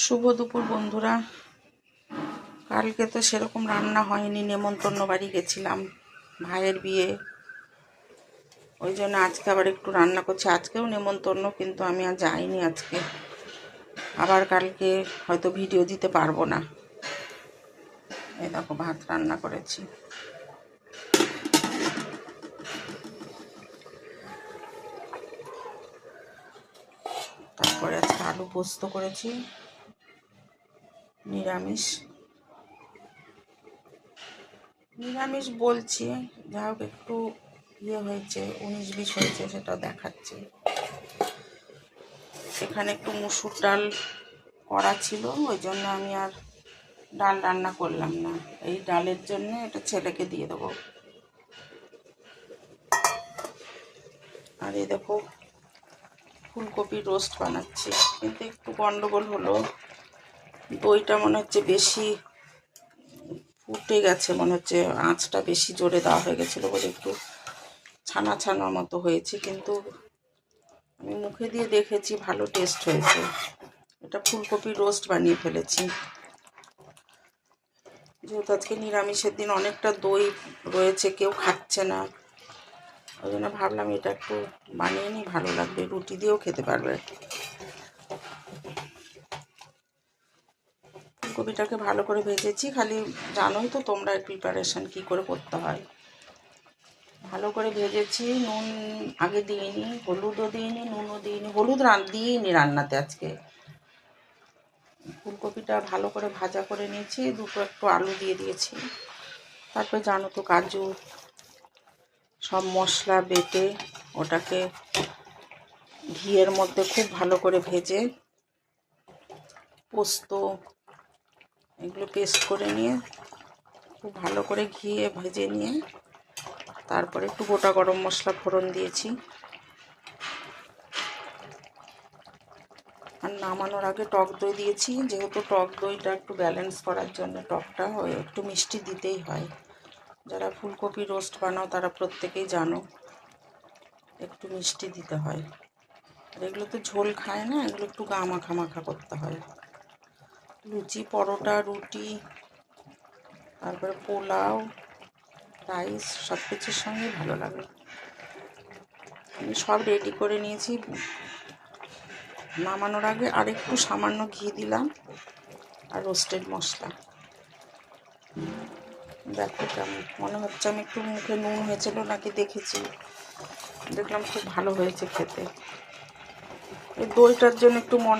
শুভ দুপুর বন্ধুরা। কালকে তো সেরকম রান্না হয়নি, নেমন্তন্ন বাড়ি গেছিলাম, ভাইয়ের বিয়ে। ওই জন্য আজকে আবার একটু রান্না করছি। আজকেও নেমন্তন্ন, কিন্তু আমি আর যাইনি আজকে। আবার কালকে হয়তো ভিডিও দিতে পারবো না। এই দেখো ভাত রান্না করেছি, তারপরে আজকে আলু পোস্ত করেছি, নিরামিষ বলছি, যা হোক একটু হয়েছে, 19-20 হয়েছে, সেটা দেখাচ্ছি। এখানে একটু মুসুর ডাল করা ছিল, ওই জন্য আমি আর ডাল রান্না করলাম না। এই ডালের জন্য এটা ছেলেকে দিয়ে দেবো। আর এই দেখো ফুলকপি রোস্ট বানাচ্ছি, কিন্তু একটু গন্ডগোল হলো। দইটা মনে হচ্ছে বেশি ফুটে গেছে, মনে হচ্ছে আঁচটা বেশি জোরে দেওয়া হয়ে গেছিলো বলে একটু ছানা ছানার মতো হয়েছে, কিন্তু আমি মুখে দিয়ে দেখেছি ভালো টেস্ট হয়েছে। এটা ফুলকপি রোস্ট বানিয়ে ফেলেছি। যেহেতু আজকে নিরামিষের দিন, অনেকটা দই রয়েছে, কেউ খাচ্ছে না, ওই জন্য ভাবলাম এটা একটু বানিয়ে নিই, ভালো লাগবে, রুটি দিয়েও খেতে পারবে। ফুলকপিটাকে ভালো করে ভেজেছি, খালি জানোই তো তোমরা প্রিপারেশন কী করে করতে হয়। ভালো করে ভেজেছি, নুন আগে দিইনি, হলুদও দিইনি, নুনও দিইনি, হলুদ দিইনি রান্নাতে আজকে। ফুলকপিটা ভালো করে ভাজা করে নিয়েছি, দুটো একটু আলু দিয়ে দিয়েছি। তারপর জানো তো কাজু সব মশলা বেটে ওটাকে ঘিয়ের মধ্যে খুব ভালো করে ভেজে, পোস্ত এগুলো পেস্ট করে নিয়ে খুব ভালো করে ঘিয়ে ভেজে নিয়ে, তারপরে একটু গোটা গরম মশলা ফোড়ন দিয়েছি। আর নামানোর আগে টক দই দিয়েছি, যেহেতু টক দইটা একটু ব্যালেন্স করার জন্য, টকটা একটু মিষ্টি দিতেই হয়। যারা ফুলকপি রোস্ট বানাও তারা প্রত্যেকেই জানো একটু মিষ্টি দিতে হয়। আর এগুলো তো ঝোল খায় না, এগুলো একটু গা মাখা মাখা করতে হয়। লুচি, পরোটা, রুটি, তারপরে পোলাও, রাইস, সব কিছুর সঙ্গেই ভালো লাগে। আমি সব রেডি করে নিয়েছি। নামানোর আগে আর একটু সামান্য ঘি দিলাম আর রোস্টেড মশলা। দেখো কেমন মনে হচ্ছে, আমি একটু মুখে নুন হয়েছিল নাকি দেখেছি, দেখলাম খুব ভালো হয়েছে খেতে। এই দইটার জন্য একটু মন